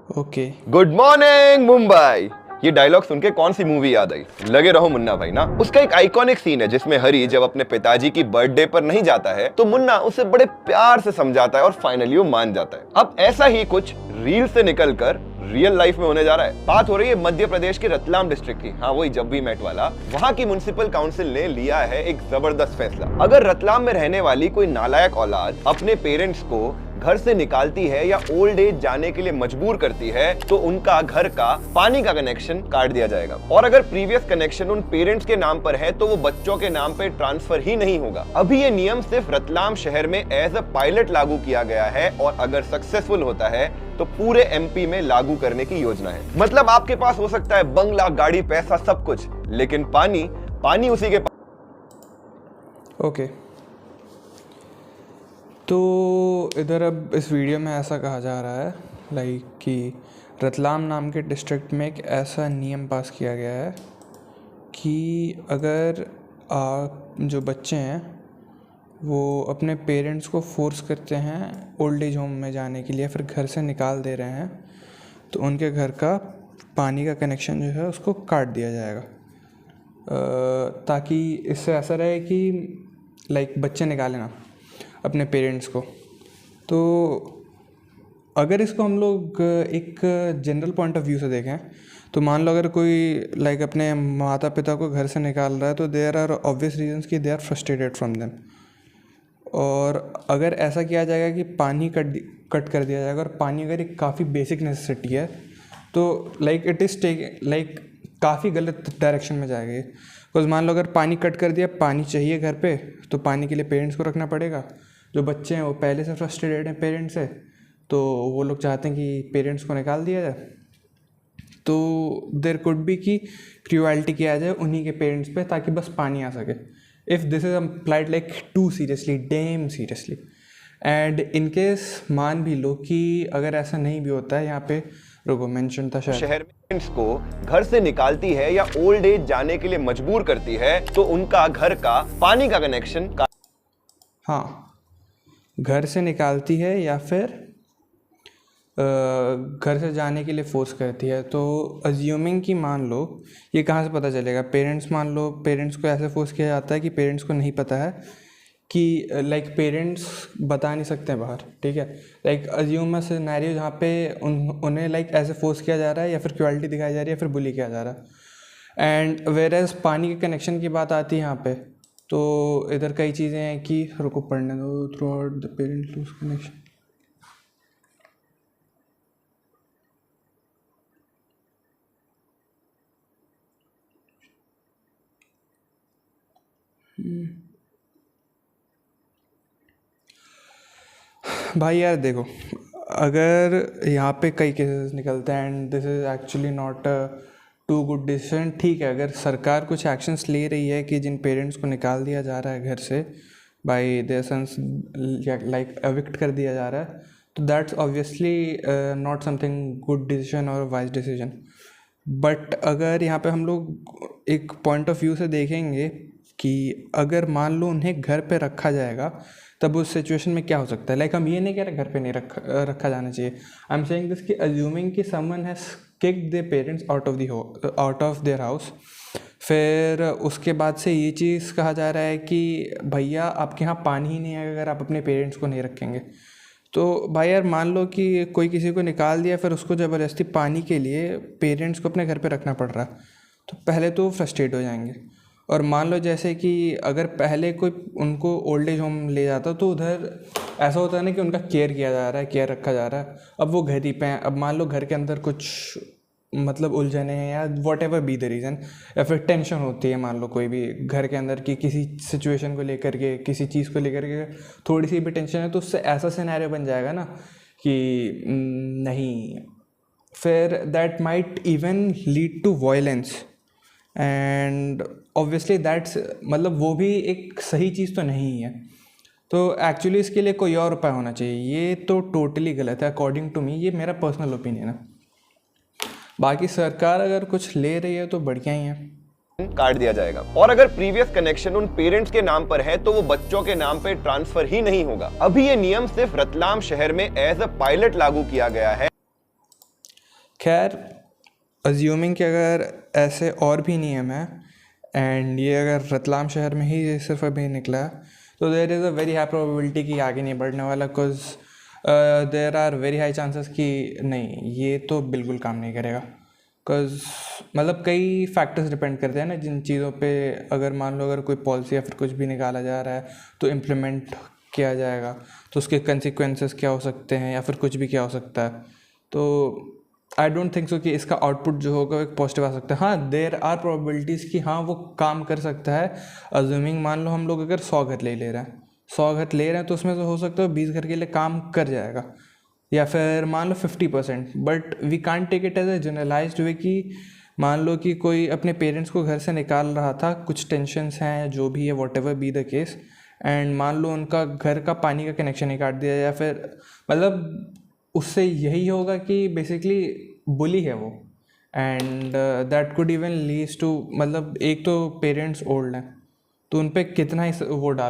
Okay. Good morning Mumbai. ये dialogue सुन के कौन सी मूवी याद आई? लगे रहो मुन्ना भाई ना। उसका एक आइकॉनिक सीन है जिसमें हरी जब अपने पिताजी की बर्थडे पर नहीं जाता है तो मुन्ना उसे बड़े प्यार से समझाता है और फाइनली वो मान जाता है। अब ऐसा ही कुछ रील से निकलकर रियल लाइफ में होने जा रहा है। बात हो रही है मध्य प्रदेश के रतलाम डिस्ट्रिक्ट की। हाँ, वही जब भी मेट वाला। वहाँ की म्युनिसिपल काउंसिल ने लिया है एक जबरदस्त फैसला। अगर रतलाम में रहने वाली कोई नालायक औलाद अपने पेरेंट्स को घर से निकालती है या ओल्ड एज जाने के लिए मजबूर करती है तो उनका घर का पानी का कनेक्शन काट दिया जाएगा। और अगर प्रीवियस कनेक्शन उन पेरेंट्स के नाम पर है तो वो बच्चों के नाम पे ट्रांसफर ही नहीं होगा। अभी ये नियम सिर्फ रतलाम शहर में एज अ पायलट लागू किया गया है और अगर सक्सेसफुल होता है तो पूरे एमपी में लागू करने की योजना है। मतलब आपके पास हो सकता है बंगला, गाड़ी, पैसा, सब कुछ, लेकिन पानी उसी के पास। ओके। तो इधर अब इस वीडियो में ऐसा कहा जा रहा है लाइक कि रतलाम नाम के डिस्ट्रिक्ट में एक ऐसा नियम पास किया गया है कि अगर जो बच्चे हैं वो अपने पेरेंट्स को फोर्स करते हैं ओल्ड एज होम में जाने के लिए, फिर घर से निकाल दे रहे हैं, तो उनके घर का पानी का कनेक्शन जो है उसको काट दिया जाएगा। ताकि इससे ऐसा रहे कि लाइक बच्चे निकाले ना अपने पेरेंट्स को। तो अगर इसको हम लोग एक जनरल पॉइंट ऑफ व्यू से देखें तो मान लो अगर कोई लाइक अपने माता पिता को घर से निकाल रहा है तो देयर आर ऑब्वियस रीजंस कि they are frustrated from them. और अगर ऐसा किया जाएगा कि पानी कट कर दिया जाएगा, और पानी अगर एक काफ़ी बेसिक नेसेसिटी है तो लाइक इट इज़ लाइक काफ़ी गलत डायरेक्शन में जाएगा। बिकॉज मान लो अगर पानी कट कर दिया, पानी चाहिए घर पे, तो पानी के लिए पेरेंट्स को रखना पड़ेगा। जो बच्चे हैं वो पहले से फ्रस्ट्रेटेड हैं पेरेंट्स से, तो वो लोग चाहते हैं कि पेरेंट्स को निकाल दिया जाए। तो देयर कुड बी कि क्रूएल्टी किया जाए उन्हीं के पेरेंट्स पे ताकि बस पानी आ सके। If this is applied like to seriously, damn seriously, and in case मान भी लो कि अगर ऐसा नहीं भी होता है, यहाँ पे रुको मेंशन था शायद, शहर में पेरेंट्स को घर से निकालती है या ओल्ड एज जाने के लिए मजबूर करती है तो उनका घर का पानी का कनेक्शन हाँ, घर से निकालती है या फिर घर से जाने के लिए फोर्स करती है। तो अज्यूमिंग कि मान लो, ये कहाँ से पता चलेगा? पेरेंट्स, मान लो पेरेंट्स को ऐसे फोर्स किया जाता है कि पेरेंट्स को नहीं पता है कि लाइक पेरेंट्स बता नहीं सकते हैं बाहर, ठीक है। लाइक अज्यूम अ सिनेरियो जहाँ पे उन्हें लाइक ऐसे फोर्स किया जा रहा है या फिर क्रुएल्टी दिखाई जा रही है या फिर बुली किया जा रहा है। एंड वेयर एज पानी के कनेक्शन की बात आती है यहाँ पे, तो इधर कई चीज़ें हैं कि रुको पढ़ने दो। Throughout the parent lose connection, भाई यार देखो, अगर यहाँ पे कई केसेस निकलते हैं and this is actually not a too good decision. ठीक है, अगर सरकार कुछ एक्शंस ले रही है कि जिन पेरेंट्स को निकाल दिया जा रहा है घर से by their sons, like evict कर दिया जा रहा है, तो that's obviously not something good decision और वाइज डिसीजन। बट अगर यहाँ पे हम लोग एक पॉइंट ऑफ व्यू से देखेंगे कि अगर मान लो उन्हें घर पे रखा जाएगा तब उस सिचुएशन में क्या हो सकता है। लाइक हम ये नहीं कह रहे घर पे नहीं रखा जाना चाहिए। आई एम सेइंग दिस कि अज्यूमिंग कि someone has kicked their parents out of their house, फिर उसके बाद से ये चीज़ कहा जा रहा है कि भैया आपके यहाँ पानी ही नहीं है अगर आप अपने पेरेंट्स को नहीं रखेंगे। तो भाई यार मान लो कि कोई किसी को निकाल दिया, फिर उसको ज़बरदस्ती पानी के लिए पेरेंट्स को अपने घर पे रखना पड़ रहा है, तो पहले तो फ्रस्ट्रेट हो जाएंगे। और मान लो जैसे कि अगर पहले कोई उनको ओल्ड एज होम ले जाता तो उधर ऐसा होता है ना कि उनका केयर किया जा रहा है, केयर रखा जा रहा है। अब वो घर ही पे हैं, अब मान लो घर के अंदर कुछ मतलब उलझने हैं या what ever be the reason, या फिर टेंशन होती है मान लो कोई भी घर के अंदर की किसी सिचुएशन को लेकर के, किसी चीज़ को लेकर के थोड़ी सी भी टेंशन है, तो उससे ऐसा सिनेरियो बन जाएगा ना कि नहीं, फिर that might even lead to violence. And obviously that's मतलब वो भी एक सही चीज़ तो नहीं है। तो एक्चुअली इसके लिए कोई और उपाय होना चाहिए। ये तो टोटली गलत है अकॉर्डिंग टू मी, ये मेरा पर्सनल ओपिनियन है। बाकी सरकार अगर कुछ ले रही है तो बढ़िया ही है। काट दिया जाएगा। और अगर प्रीवियस कनेक्शन उन पेरेंट्स के नाम पर है तो वो बच्चों के नाम पे ट्रांसफर ही नहीं होगा। अभी ये नियम सिर्फ रतलाम शहर में एज अ पायलट लागू किया गया है। खैर, अज्यूमिंग कि अगर ऐसे और भी नियम है एंड ये अगर रतलाम शहर में ही ये सिर्फ अभी निकला है, तो there is a very high probability कि आगे नहीं बढ़ने वाला, because there are very high chances कि नहीं, ये तो बिल्कुल काम नहीं करेगा। बिकॉज मतलब कई फैक्टर्स डिपेंड करते हैं ना जिन चीज़ों पे, अगर मान लो अगर कोई पॉलिसी या फिर कुछ भी निकाला जा रहा है तो इम्प्लीमेंट किया जाएगा, तो उसके कंसिक्वेंसेस क्या हो सकते हैं या फिर कुछ भी क्या हो सकता है। तो आई डोंट थिंक सो कि इसका आउटपुट जो होगा वो एक पॉजिटिव आ सकता है। हाँ, देर आर प्रोबेबिलिटीज़ कि हाँ वो काम कर सकता है। अज्यूमिंग मान लो हम लोग अगर 100 घर ले रहे हैं, 100 घर ले रहे हैं तो उसमें से हो सकता है 20 घर के लिए काम कर जाएगा, या फिर मान लो 50%। But we can't take it as a generalised way कि मान लो कि कोई अपने पेरेंट्स को घर से निकाल रहा था, कुछ टेंशन्स हैं जो भी है, what ever be the case, and मान लो उनका घर का पानी का कनेक्शन ही काट दिया, या फिर मतलब उससे यही होगा कि बेसिकली बुली है वो, and that could even leads to, मतलब एक तो पेरेंट्स ओल्ड हैं तो उन पे कितना ही वो डालो।